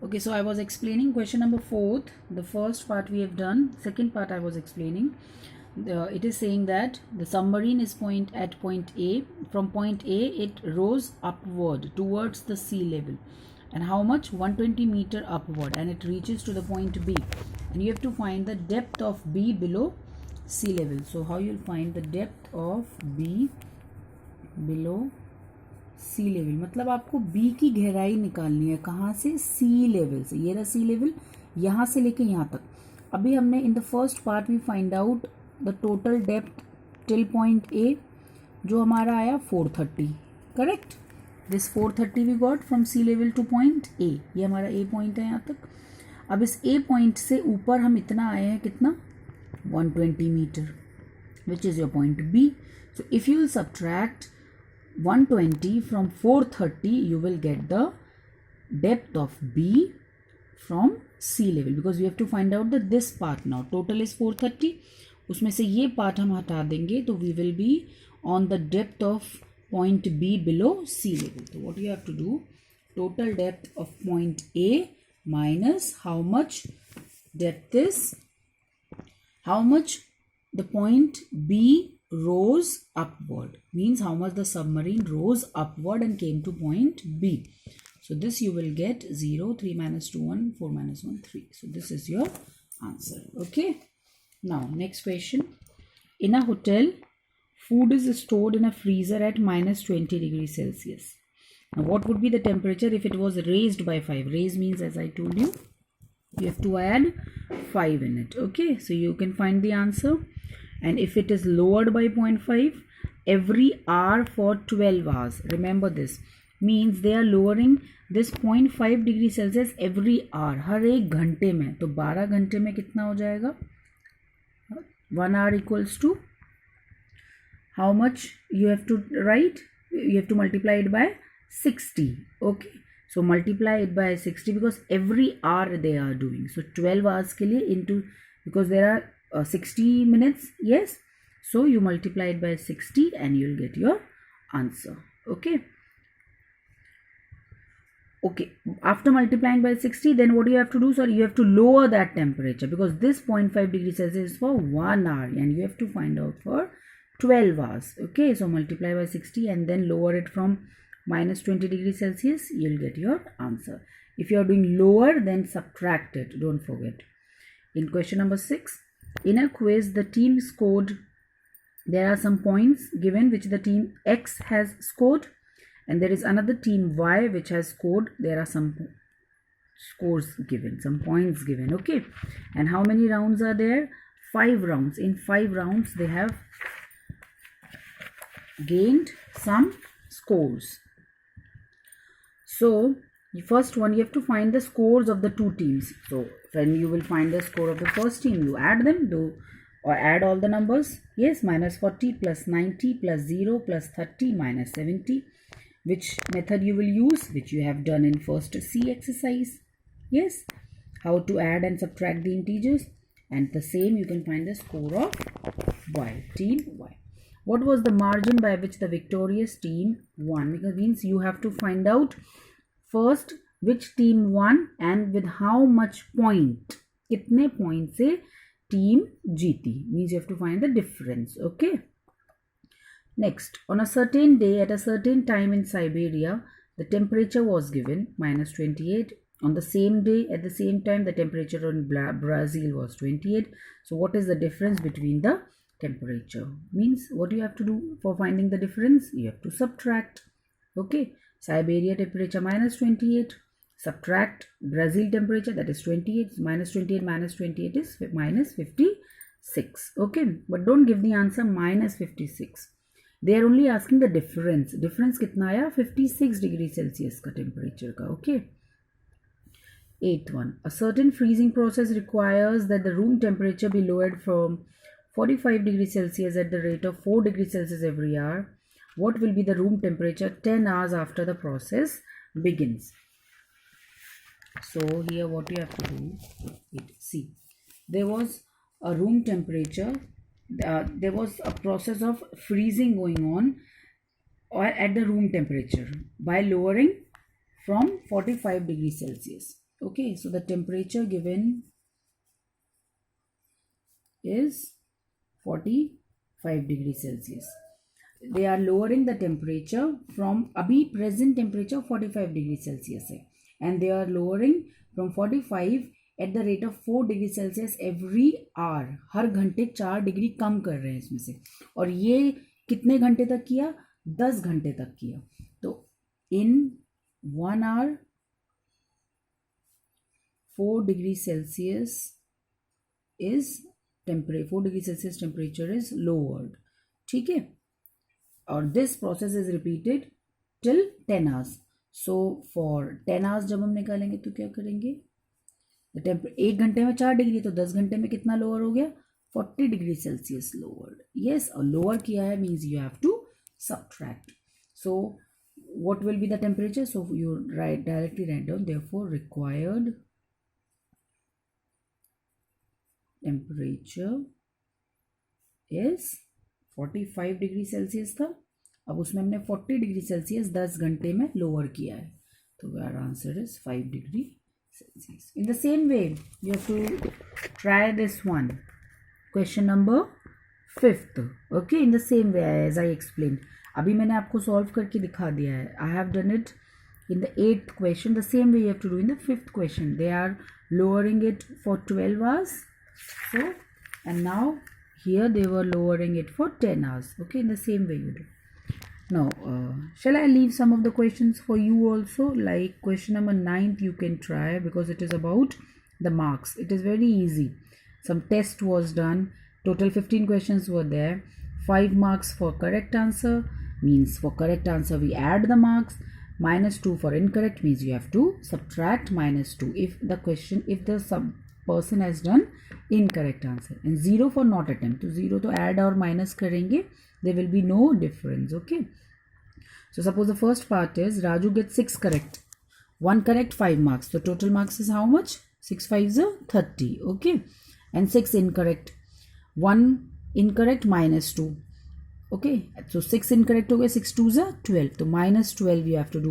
Okay, so I was explaining question number 4. The first part we have done. Second part I was explaining. It is saying that the submarine is at point A. From point A, it rose upward towards the sea level. And how much? 120 meter upward. And it reaches to the point B. And you have to find the depth of B below sea level. So how you'll find the depth of B below sea level, मतलब आपको B की गहराई निकालनी है. कहाँ से? सी level से. ये रहा सी लेवल, यहाँ से लेके यहाँ तक. अभी हमने in the first part we find out the total depth till point A, जो हमारा आया 430. Correct. This 430 we got from sea level to point A. ये हमारा ए पॉइंट है यहाँ तक. अब इस ए पॉइंट से ऊपर हम इतना आए हैं, कितना? 120 metre, which is your point B. So if you will subtract 120 from 430, you will get the depth of B from sea level, because we have to find out that this part now total is 430. उसमें से ये part हम हटा देंगे, तो we will be on the depth of point B below sea level. So what you have to do, total depth of point A minus how much depth is, how much the point B rose upward, means how much the submarine rose upward and came to point B. So this you will get 0, 3 minus 2, 1, 4 minus 1, 3. So this is your answer. Okay. Now next question. In a hotel, food is stored in a freezer at minus 20 degrees Celsius. Now what would be the temperature if it was raised by 5? Raise means, as I told you, you have to add 5 in it. Okay. So you can find the answer. And if it is lowered by 0.5 every hour for 12 hours, remember this, means they are lowering this 0.5 degree Celsius every hour, हर एक घंटे में. तो 12 घंटे में कितना हो जाएगा? 1 hour equals to how much you have to write? You have to multiply it by 60. Okay, so multiply it by 60 because every hour they are doing. So 12 hours के लिए into, because there are 60 minutes, yes, so you multiply it by 60 and you'll get your answer. Okay. Okay, after multiplying by 60, then what do you have to do? Sorry, you have to lower that temperature, because this 0.5 degrees Celsius is for 1 hour and you have to find out for 12 hours. Okay, so multiply by 60 and then lower it from minus 20 degrees Celsius, you'll get your answer. If you are doing lower, then subtract it, don't forget. In question number 6, in a quiz, the team scored, there are some points given which the team X has scored, and there is another team Y which has scored. There are some scores given, some points given. Okay, and how many rounds are there? 5 rounds. In 5 rounds they have gained some scores. So the first one, you have to find the scores of the two teams. So when you will find the score of the first team, you add them, or add all the numbers. Yes, minus 40 plus 90 plus 0 plus 30 minus 70. Which method you will use? Which you have done in first C exercise. Yes, how to add and subtract the integers. And the same you can find the score of Y, team Y. What was the margin by which the victorious team won? Because means you have to find out first which team won and with how much point, कितने point से team जीती, means you have to find the difference. Okay. Next, on a certain day at a certain time in Siberia, the temperature was given minus 28. On the same day at the same time, the temperature in Brazil was 28. So what is the difference between the temperature? Means what you have to do for finding the difference? You have to subtract. Okay. Siberia temperature minus 28, subtract Brazil temperature, that is 28, minus 28 is minus 56. Okay, but don't give the answer minus 56. They are only asking the difference. Difference कितना आया? 56 degree Celsius का temperature का. Okay. 8th one, a certain freezing process requires that the room temperature be lowered from 45 degrees Celsius at the rate of 4 degrees Celsius every hour. What will be the room temperature 10 hours after the process begins? So here what you have to do, see, there was a room temperature, there was a process of freezing going on or at the room temperature by lowering from 45 degrees Celsius. Okay, so the temperature given is 45 degrees Celsius. They are lowering the temperature from अभी present temperature 45 degrees Celsius है, and they are lowering from 45 at the rate of 4 degrees Celsius every hour. हर घंटे 4 degree कम कर रहे हैं इसमें से, और ये कितने घंटे तक किया? 10 घंटे तक किया. तो in 1 hour 4 degrees Celsius is 4 degrees Celsius temperature is lowered. ठीक है, और this process is repeated till 10 hours. So for 10 hours जब हम निकालेंगे तो क्या करेंगे? एक घंटे में 4 डिग्री, तो 10 घंटे में कितना लोअर हो गया? 40 डिग्री सेल्सियस लोअर्ड. यस, और लोअर किया है means you have to subtract. So what will be the temperature? So you directly write down, therefore required temperature is 45 degree Celsius था. अब उसमें हमने 40 डिग्री सेल्सियस 10 घंटे में लोअर किया है, तो our answer is 5 degree Celsius. In the same way you have to try this one, question number 5th. Okay, in the same way as I explain. अभी मैंने आपको सॉल्व करके दिखा दिया है. I have done it in the 8th question. The same way you have to do in the 5th question. They are lowering it for 12 hours. So, and now here they were lowering it for 10 hours. Okay, in the same way you do. Now, shall I leave some of the questions for you also? Like question number 9th you can try, because it is about the marks. It is very easy. Some test was done. Total 15 questions were there. 5 marks for correct answer. Means for correct answer we add the marks. -2 for incorrect means you have to subtract -2 if the person has done incorrect answer, and 0 for not attempt. तो 0 तो add और minus करेंगे, there will be no difference. Okay, so suppose the first part is Raju gets 6 correct, 1 correct 5 marks, so total marks is how much? 6 5s are 30. Okay, and 6 incorrect, 1 incorrect -2. Okay, so 6 incorrect हो गए, 6 2s are 12, तो -12 you have to do.